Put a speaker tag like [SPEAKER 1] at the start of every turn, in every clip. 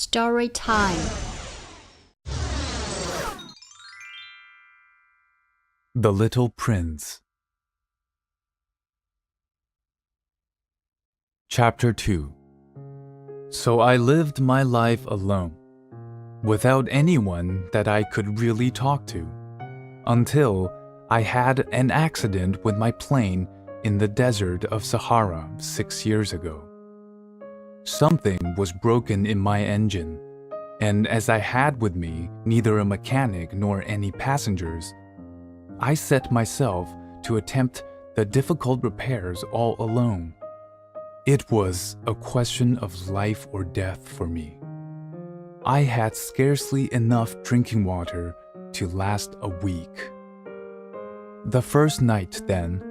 [SPEAKER 1] Story time.
[SPEAKER 2] The Little Prince. Chapter 2. So I lived my life alone, without anyone that I could really talk to, until I had an accident with my plane in the desert of Sahara 6 years ago. Something was broken in my engine, and as I had with me neither a mechanic nor any passengers, I set myself to attempt the difficult repairs all alone. It was a question of life or death for me. I had scarcely enough drinking water to last a week. The first night, then,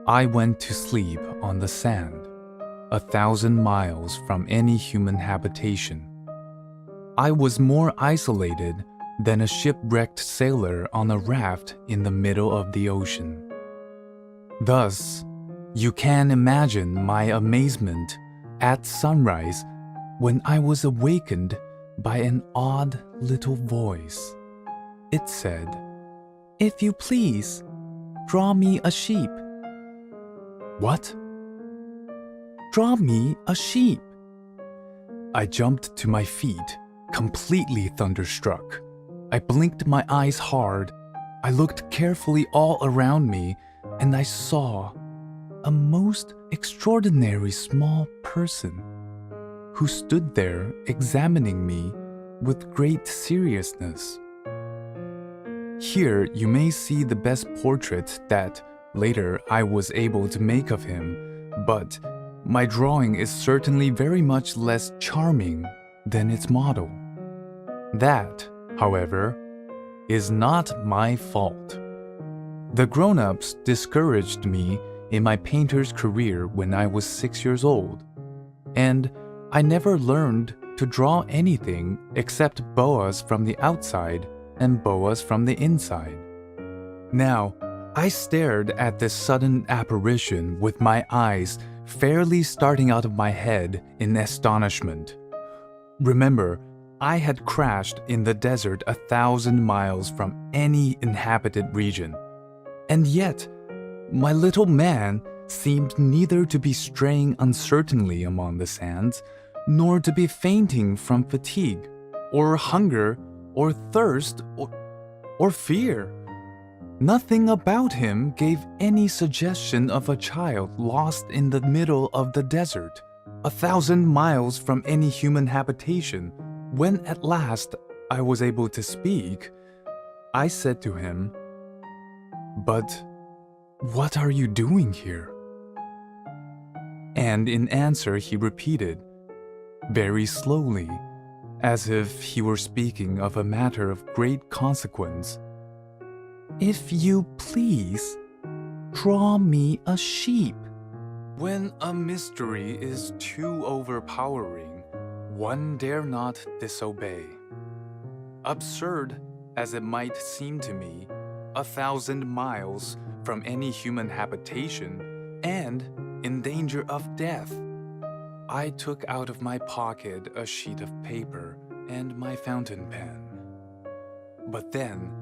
[SPEAKER 2] I went to sleep on the sand, 1,000 miles from any human habitation. I was more isolated than a shipwrecked sailor on a raft in the middle of the ocean. Thus, you can imagine my amazement at sunrise when I was awakened by an odd little voice. It said, "If you please, draw me a sheep." What? Draw me a sheep. I jumped to my feet, completely thunderstruck. I blinked my eyes hard. I looked carefully all around me, and I saw a most extraordinary small person who stood there examining me with great seriousness. Here you may see the best portrait that later I was able to make of him, but my drawing is certainly very much less charming than its model. That, however, is not my fault. The grown-ups discouraged me in my painter's career when I was 6 years old, and I never learned to draw anything except boas from the outside and boas from the inside. Now, I stared at this sudden apparition with my eyes fairly starting out of my head in astonishment. Remember, I had crashed in the desert 1,000 miles from any inhabited region, and yet my little man seemed neither to be straying uncertainly among the sands, nor to be fainting from fatigue, or hunger, or thirst, or fear. Nothing about him gave any suggestion of a child lost in the middle of the desert, 1,000 miles from any human habitation. When at last I was able to speak, I said to him, "But what are you doing here?" And in answer he repeated, very slowly, as if he were speaking of a matter of great consequence, "If you please, draw me a sheep." When a mystery is too overpowering, one dare not disobey. Absurd as it might seem to me, 1,000 miles from any human habitation and in danger of death, I took out of my pocket a sheet of paper and my fountain pen. But then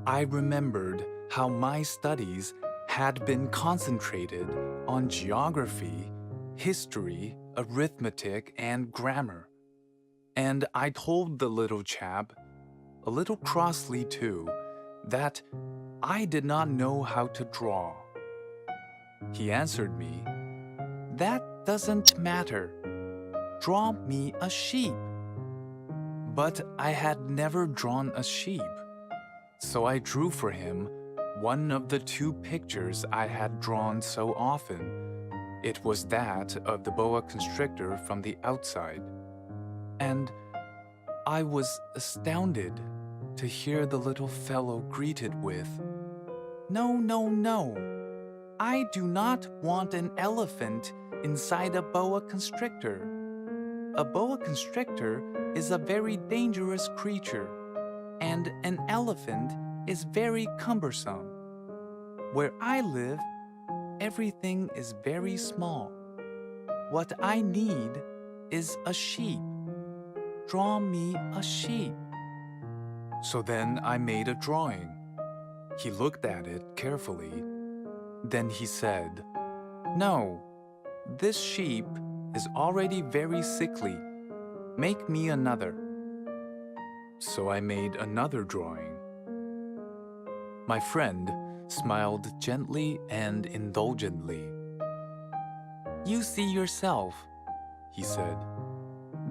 [SPEAKER 2] I remembered how my studies had been concentrated on geography, history, arithmetic, and grammar. And I told the little chap, a little crossly too, that I did not know how to draw. He answered me, "That doesn't matter. Draw me a sheep." But I had never drawn a sheep, so I drew for him one of the two pictures I had drawn so often. It was that of the boa constrictor from the outside. And I was astounded to hear the little fellow greeted with, "No, no, no. I do not want an elephant inside a boa constrictor. A boa constrictor is a very dangerous creature, and an elephant is very cumbersome. Where I live, everything is very small. What I need is a sheep. draw me a sheep." So then I made a drawing. He looked at it carefully. Then he said, "No, this sheep is already very sickly. Make me another." So I made another drawing. My friend smiled gently and indulgently. "You see yourself," he said,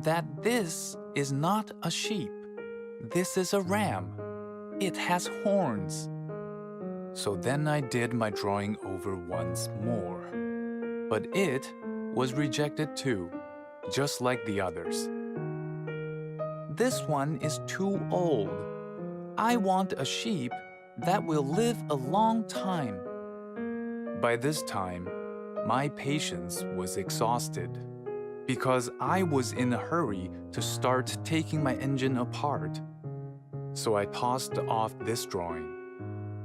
[SPEAKER 2] "that this is not a sheep. This is a ram. It has horns." So then I did my drawing over once more. But it was rejected too, just like the others. "This one is too old. I want a sheep that will live a long time." By this time, my patience was exhausted because I was in a hurry to start taking my engine apart. So I tossed off this drawing,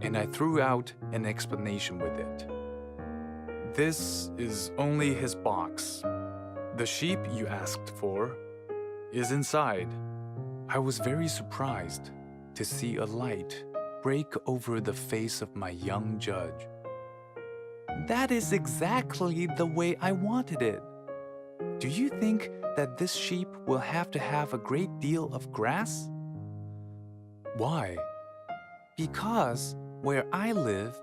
[SPEAKER 2] and I threw out an explanation with it. "This is only his box. The sheep you asked for is inside." I was very surprised to see a light break over the face of my young judge. "That is exactly the way I wanted it. Do you think that this sheep will have to have a great deal of grass?" "Why?" "Because where I live,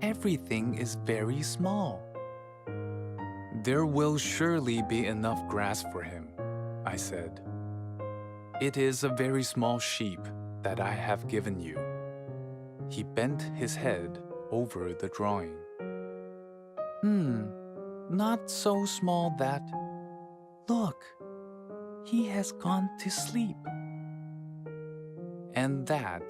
[SPEAKER 2] everything is very small." "There will surely be enough grass for him," I said. "It is a very small sheep that I have given you." He bent his head over the drawing. Not so small that... Look, he has gone to sleep." And that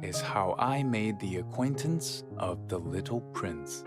[SPEAKER 2] is how I made the acquaintance of the little prince.